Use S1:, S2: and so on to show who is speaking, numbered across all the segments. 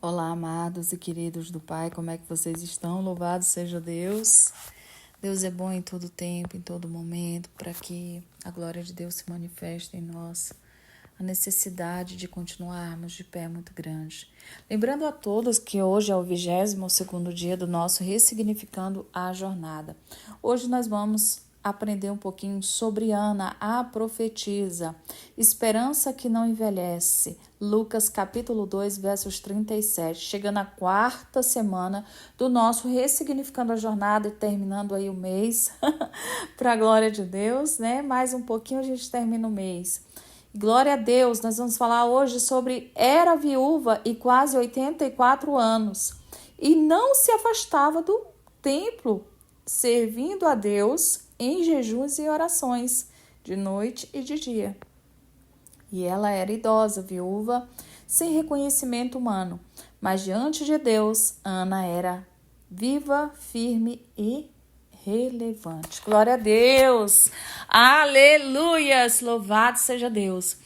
S1: Olá, amados e queridos do Pai, como é que vocês estão? Louvado seja Deus. Deus é bom em todo tempo, em todo momento, para que a glória de Deus se manifeste em nós. A necessidade de continuarmos de pé é muito grande. Lembrando a todos que hoje é o 22º dia do nosso Ressignificando a Jornada. Hoje nós vamos aprender um pouquinho sobre Ana, a profetisa. Esperança que não envelhece. Lucas capítulo 2, versos 37. Chegando à 4ª semana do nosso Ressignificando a Jornada e terminando aí o mês. Para a glória de Deus, né? Mais um pouquinho a gente termina o mês. Glória a Deus, nós vamos falar hoje sobre era viúva e quase 84 anos. E não se afastava do templo, servindo a Deus em jejuns e orações, de noite e de dia. E ela era idosa, viúva, sem reconhecimento humano. Mas diante de Deus, Ana era viva, firme e relevante. Glória a Deus! Aleluias! Louvado seja Deus!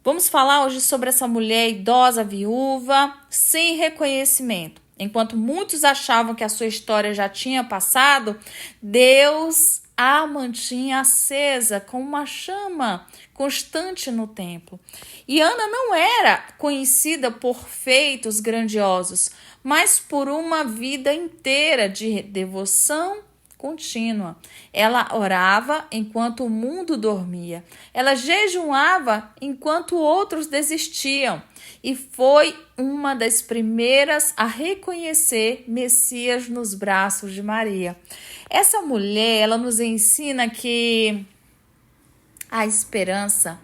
S1: Vamos falar hoje sobre essa mulher idosa, viúva, sem reconhecimento. Enquanto muitos achavam que a sua história já tinha passado, Deus a mantinha acesa como uma chama constante no templo. E Ana não era conhecida por feitos grandiosos, mas por uma vida inteira de devoção contínua. Ela orava enquanto o mundo dormia. Ela jejuava enquanto outros desistiam. E foi uma das primeiras a reconhecer Messias nos braços de Maria. Essa mulher, ela nos ensina que a esperança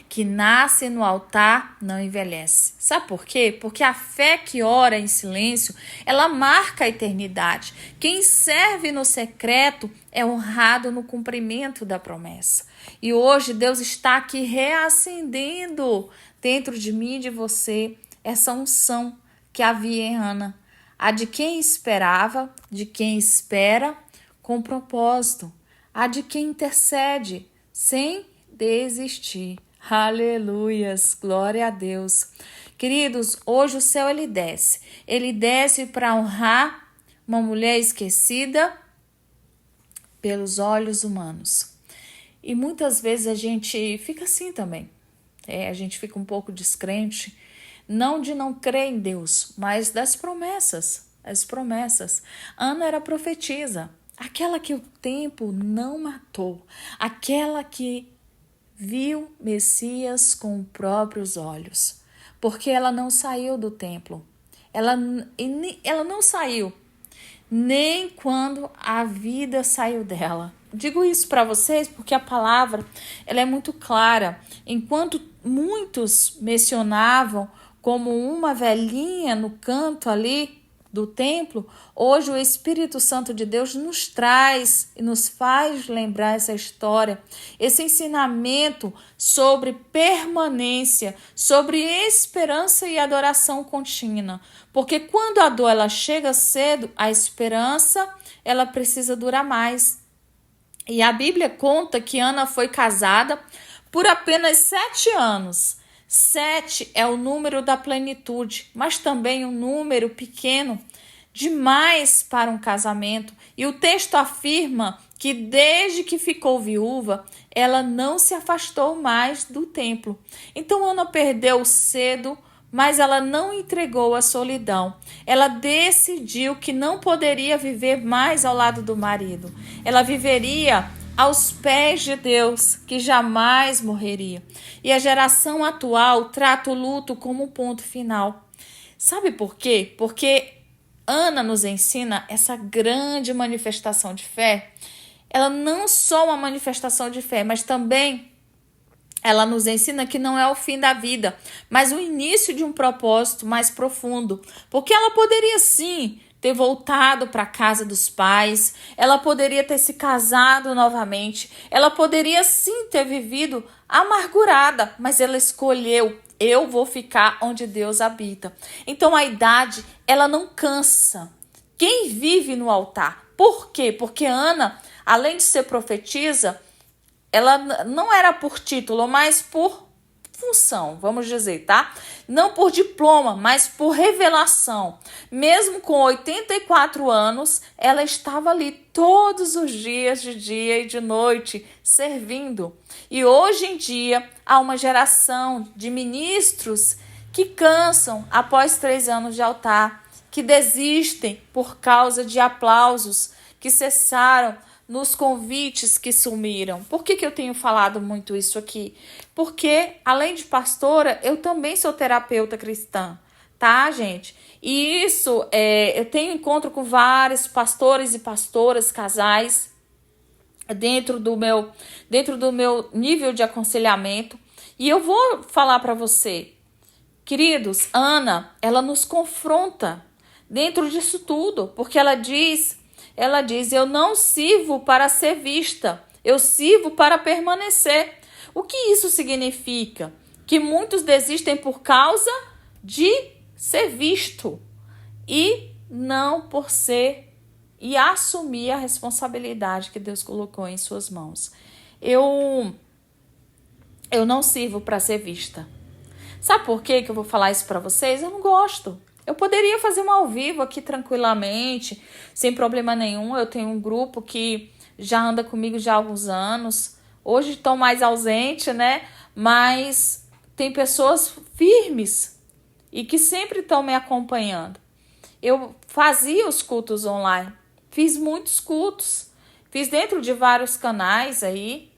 S1: que nasce no altar não envelhece. Sabe por quê? Porque a fé que ora em silêncio, ela marca a eternidade. Quem serve no secreto é honrado no cumprimento da promessa. E hoje Deus está aqui reacendendo dentro de mim e de você essa unção que havia em Ana. A de quem esperava, de quem espera com propósito. A de quem intercede sem desistir. Aleluias, glória a Deus. Queridos, hoje o céu ele desce. Ele desce para honrar uma mulher esquecida pelos olhos humanos. E muitas vezes a gente fica assim também. A gente fica um pouco descrente, não de não crer em Deus, mas das promessas. As promessas. Ana era profetisa, aquela que o tempo não matou, aquela que viu Messias com próprios olhos, porque ela não saiu do templo. Ela não saiu, nem quando a vida saiu dela. Digo isso para vocês porque a palavra ela é muito clara. Enquanto muitos mencionavam como uma velhinha no canto ali do templo, hoje o Espírito Santo de Deus nos traz e nos faz lembrar essa história, esse ensinamento sobre permanência, sobre esperança e adoração contínua. Porque quando a dor ela chega cedo, a esperança ela precisa durar mais. E a Bíblia conta que Ana foi casada por apenas 7 anos. 7 é o número da plenitude, mas também um número pequeno demais para um casamento. E o texto afirma que desde que ficou viúva, ela não se afastou mais do templo. Então Ana perdeu cedo, mas ela não entregou a solidão. Ela decidiu que não poderia viver mais ao lado do marido. Ela viveria aos pés de Deus, que jamais morreria. E a geração atual trata o luto como um ponto final. Sabe por quê? Porque Ana nos ensina essa grande manifestação de fé. Ela não só uma manifestação de fé, mas também ela nos ensina que não é o fim da vida, mas o início de um propósito mais profundo. Porque ela poderia sim ter voltado para a casa dos pais, ela poderia ter se casado novamente, ela poderia sim ter vivido amargurada, mas ela escolheu: eu vou ficar onde Deus habita. Então a idade, ela não cansa. Quem vive no altar? Por quê? Porque Ana, além de ser profetisa, ela não era por título, mas por função, vamos dizer, tá? Não por diploma, mas por revelação. Mesmo com 84 anos, ela estava ali todos os dias, de dia e de noite, servindo. E hoje em dia, há uma geração de ministros que cansam após 3 anos de altar, que desistem por causa de aplausos, que cessaram nos convites que sumiram. Por que eu tenho falado muito isso aqui? Porque, além de pastora, eu também sou terapeuta cristã, tá, gente? E isso, eu tenho encontro com vários pastores e pastoras, casais, dentro do meu nível de aconselhamento. E eu vou falar para você, queridos, Ana, ela nos confronta dentro disso tudo, porque ela diz, eu não sirvo para ser vista, eu sirvo para permanecer. O que isso significa? Que muitos desistem por causa de ser visto e não por ser e assumir a responsabilidade que Deus colocou em suas mãos. Eu não sirvo para ser vista. Sabe por que eu vou falar isso para vocês? Eu não gosto. Eu poderia fazer um ao vivo aqui tranquilamente, sem problema nenhum. Eu tenho um grupo que já anda comigo já há alguns anos. Hoje estão mais ausentes, né? Mas tem pessoas firmes e que sempre estão me acompanhando. Eu fazia os cultos online. Fiz muitos cultos. Fiz dentro de vários canais aí,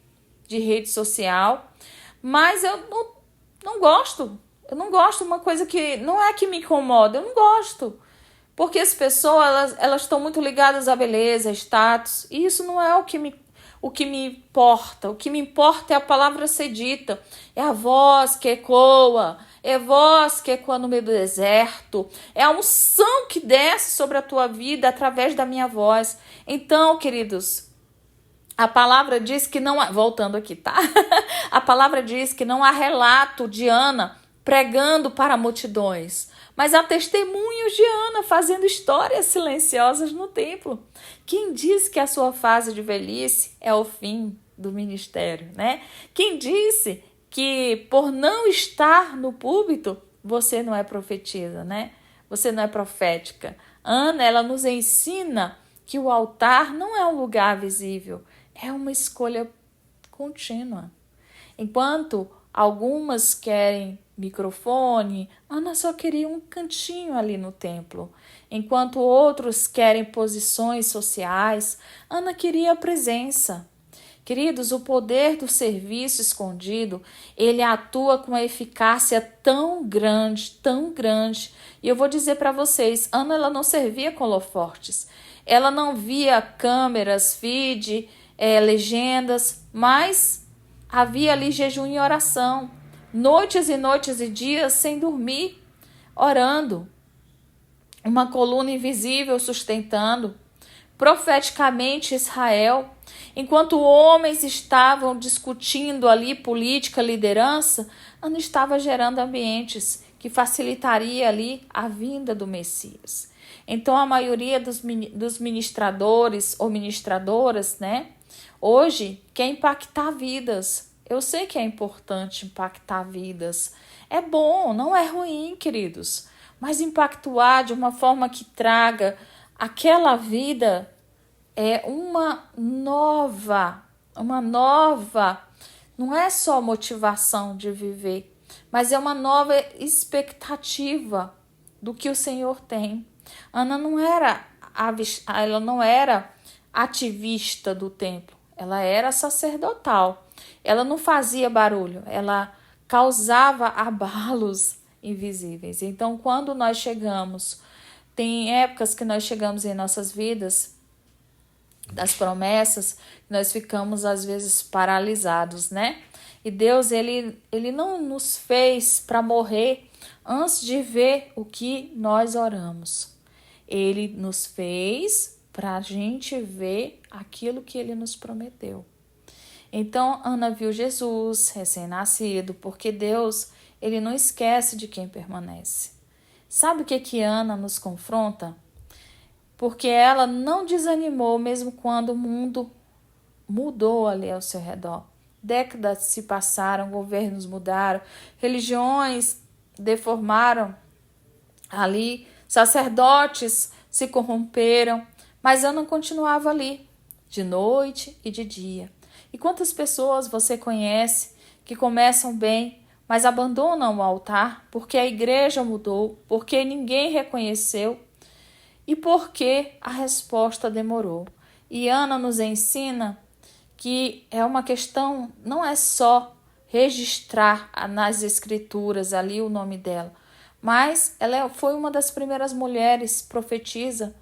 S1: de rede social. Mas eu não gosto. Eu não gosto, uma coisa que não é que me incomoda, eu não gosto. Porque as pessoas, elas estão muito ligadas à beleza, a status, e isso não é o que me importa. O que me importa é a palavra ser dita, é a voz que ecoa, é a voz que ecoa no meio do deserto, é a unção que desce sobre a tua vida através da minha voz. Então, queridos, a palavra diz que não há, voltando aqui, tá? A palavra diz que não há relato de Ana pregando para multidões, mas há testemunhos de Ana fazendo histórias silenciosas no templo. Quem diz que a sua fase de velhice é o fim do ministério, né? Quem disse que por não estar no púlpito, você não é profetisa, né? Você não é profética. Ana, ela nos ensina que o altar não é um lugar visível, é uma escolha contínua. Enquanto algumas querem microfone, Ana só queria um cantinho ali no templo. Enquanto outros querem posições sociais, Ana queria a presença. Queridos, o poder do serviço escondido, ele atua com uma eficácia tão grande, tão grande. E eu vou dizer para vocês, Ana, ela não servia com holofortes. Ela não via câmeras, feed, legendas, mas havia ali jejum e oração. Noites e noites e dias sem dormir, orando. Uma coluna invisível sustentando. Profeticamente Israel, enquanto homens estavam discutindo ali política, liderança, Ana estava gerando ambientes que facilitaria ali a vinda do Messias. Então a maioria dos ministradores ou ministradoras, né, hoje quer impactar vidas. Eu sei que é importante impactar vidas. É bom, não é ruim, queridos. Mas impactuar de uma forma que traga aquela vida é uma nova, não é só motivação de viver, mas é uma nova expectativa do que o Senhor tem. Ana ela não era ativista do templo, ela era sacerdotal. Ela não fazia barulho, ela causava abalos invisíveis. Então, quando nós chegamos, tem épocas que nós chegamos em nossas vidas, das promessas, nós ficamos às vezes paralisados, né? E Deus, ele não nos fez para morrer antes de ver o que nós oramos. Ele nos fez para a gente ver aquilo que ele nos prometeu. Então, Ana viu Jesus recém-nascido, porque Deus, ele não esquece de quem permanece. Sabe o que Ana nos confronta? Porque ela não desanimou mesmo quando o mundo mudou ali ao seu redor. décadas se passaram, governos mudaram, religiões deformaram ali, sacerdotes se corromperam, mas Ana continuava ali, de noite e de dia. E quantas pessoas você conhece que começam bem, mas abandonam o altar porque a igreja mudou, porque ninguém reconheceu e porque a resposta demorou. E Ana nos ensina que é uma questão, não é só registrar nas escrituras ali o nome dela, mas ela foi uma das primeiras mulheres profetisa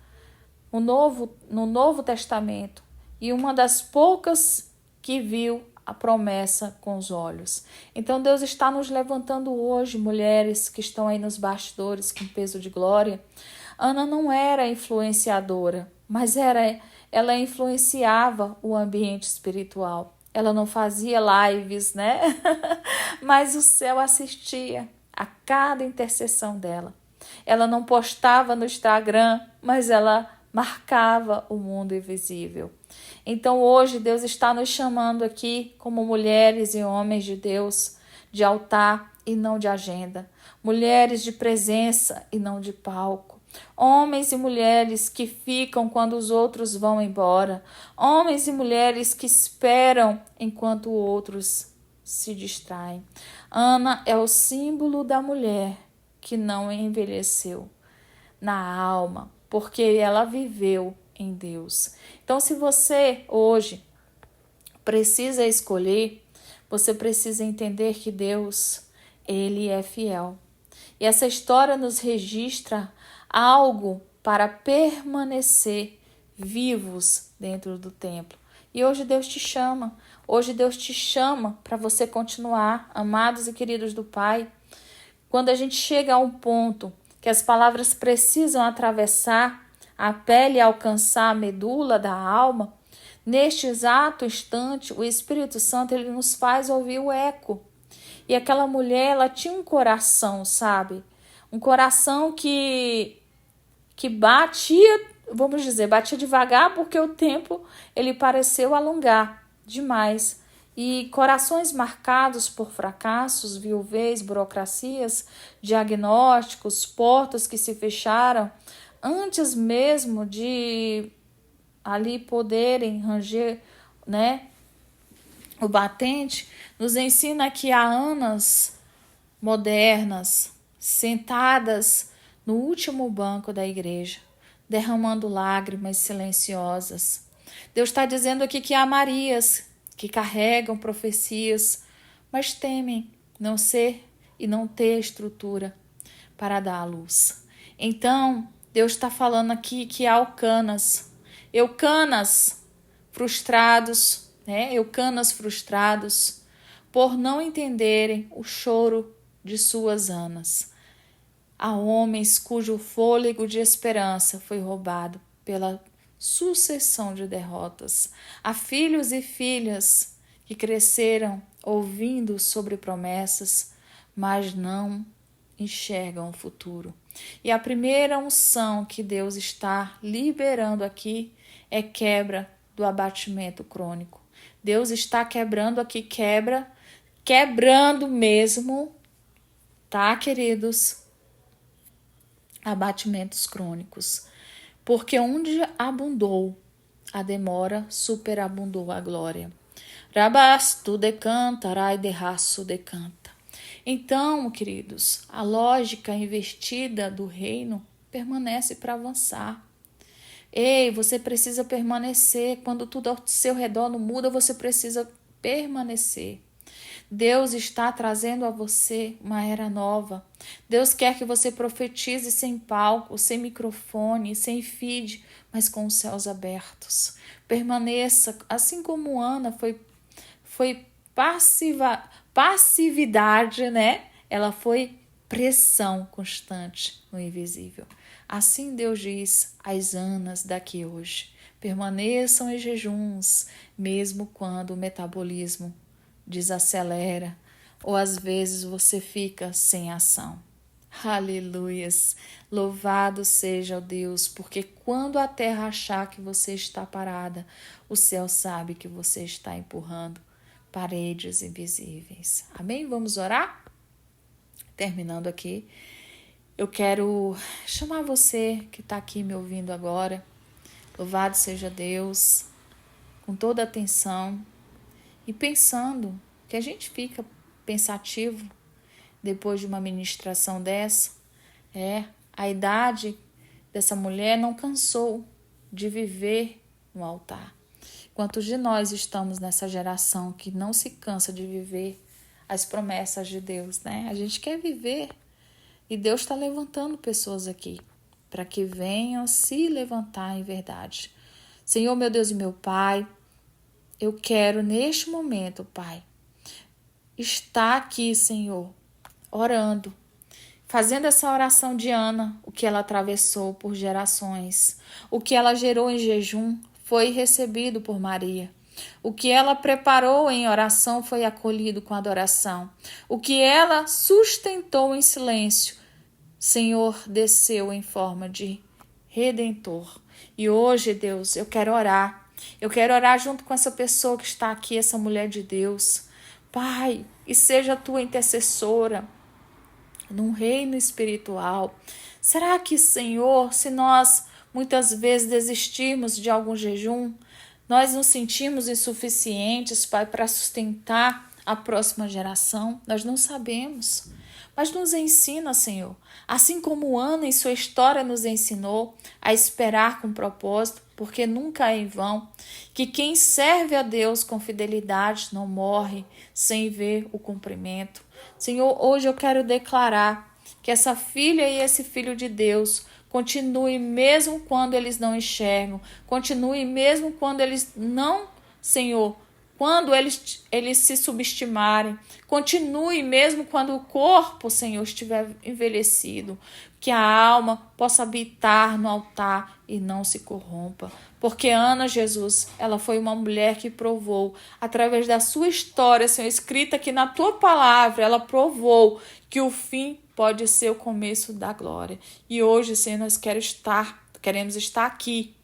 S1: no Novo Testamento e uma das poucas que viu a promessa com os olhos. Então Deus está nos levantando hoje, mulheres que estão aí nos bastidores com peso de glória. Ana não era influenciadora, mas ela influenciava o ambiente espiritual. Ela não fazia lives, né? Mas o céu assistia a cada intercessão dela. Ela não postava no Instagram, mas ela marcava o mundo invisível. Então hoje Deus está nos chamando aqui como mulheres e homens de Deus, de altar e não de agenda. Mulheres de presença e não de palco. Homens e mulheres que ficam quando os outros vão embora. Homens e mulheres que esperam enquanto outros se distraem. Ana é o símbolo da mulher que não envelheceu na alma, porque ela viveu em Deus. Então, se você hoje precisa escolher, você precisa entender que Deus, Ele é fiel. E essa história nos registra algo para permanecer vivos dentro do templo. E hoje Deus te chama. Hoje Deus te chama para você continuar, amados e queridos do Pai. Quando a gente chega a um ponto que as palavras precisam atravessar a pele e alcançar a medula da alma, neste exato instante, o Espírito Santo ele nos faz ouvir o eco. E aquela mulher, ela tinha um coração, sabe? Um coração que batia, vamos dizer, batia devagar porque o tempo ele pareceu alongar demais. E corações marcados por fracassos, viuvez, burocracias, diagnósticos, portas que se fecharam, antes mesmo de ali poderem ranger, né, o batente, nos ensina que há Anas modernas, sentadas no último banco da igreja, derramando lágrimas silenciosas. Deus está dizendo aqui que há Marias que carregam profecias, mas temem não ser e não ter estrutura para dar à luz. Então, Deus está falando aqui que há Eucanas frustrados, né? Eucanas frustrados por não entenderem o choro de suas Anas. Há homens cujo fôlego de esperança foi roubado pela sucessão de derrotas. Há filhos e filhas que cresceram ouvindo sobre promessas, mas não enxergam o futuro. E a primeira unção que Deus está liberando aqui é quebra do abatimento crônico. Deus está quebrando aqui, quebrando mesmo, tá, queridos? Abatimentos crônicos. Porque onde abundou a demora, superabundou a glória. Rabastu decanta, rai derraço decanta. Então, queridos, a lógica investida do reino permanece para avançar. Ei, você precisa permanecer. Quando tudo ao seu redor não muda, você precisa permanecer. Deus está trazendo a você uma era nova. Deus quer que você profetize sem palco, sem microfone, sem feed, mas com os céus abertos. Permaneça, assim como Ana foi passividade, né? Ela foi pressão constante no invisível. Assim Deus diz às Anas daqui hoje: permaneçam em jejuns, mesmo quando o metabolismo desacelera ou às vezes você fica sem ação. Aleluias! Louvado seja o Deus, porque quando a terra achar que você está parada, o céu sabe que você está empurrando paredes invisíveis. Amém? Vamos orar? Terminando aqui, eu quero chamar você que está aqui me ouvindo agora. Louvado seja Deus, com toda a atenção e pensando, que a gente fica pensativo depois de uma ministração dessa. A idade dessa mulher não cansou de viver no altar. Quantos de nós estamos nessa geração que não se cansa de viver as promessas de Deus, né? A gente quer viver e Deus está levantando pessoas aqui para que venham se levantar em verdade. Senhor, meu Deus e meu Pai, eu quero neste momento, Pai, estar aqui, Senhor, orando, fazendo essa oração de Ana, o que ela atravessou por gerações, o que ela gerou em jejum foi recebido por Maria. O que ela preparou em oração foi acolhido com adoração. O que ela sustentou em silêncio, Senhor, desceu em forma de Redentor. E hoje, Deus, eu quero orar. Eu quero orar junto com essa pessoa que está aqui, essa mulher de Deus. Pai, e seja a tua intercessora num reino espiritual. Será que, Senhor, se nós muitas vezes desistirmos de algum jejum, nós nos sentimos insuficientes, Pai, para sustentar a próxima geração? Nós não sabemos. Mas nos ensina, Senhor, assim como Ana em sua história nos ensinou a esperar com propósito, porque nunca é em vão, que quem serve a Deus com fidelidade não morre sem ver o cumprimento. Senhor, hoje eu quero declarar que essa filha e esse filho de Deus continue mesmo quando eles não enxergam, continue mesmo quando eles não, Senhor, quando eles se subestimarem, continue mesmo quando o corpo, Senhor, estiver envelhecido, que a alma possa habitar no altar e não se corrompa. Porque Ana, Jesus, ela foi uma mulher que provou, através da sua história, Senhor, escrita aqui na tua palavra, ela provou que o fim pode ser o começo da glória. E hoje, Senhor, nós queremos estar aqui,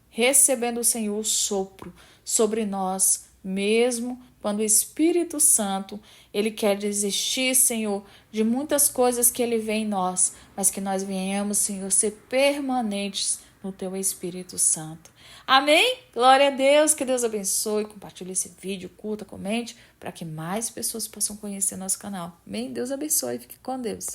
S1: recebendo o Senhor o sopro sobre nós, mesmo quando o Espírito Santo, ele quer desistir, Senhor, de muitas coisas que ele vê em nós, mas que nós venhamos, Senhor, ser permanentes no teu Espírito Santo. Amém? Glória a Deus, que Deus abençoe, compartilhe esse vídeo, curta, comente, para que mais pessoas possam conhecer nosso canal. Amém? Deus abençoe, fique com Deus.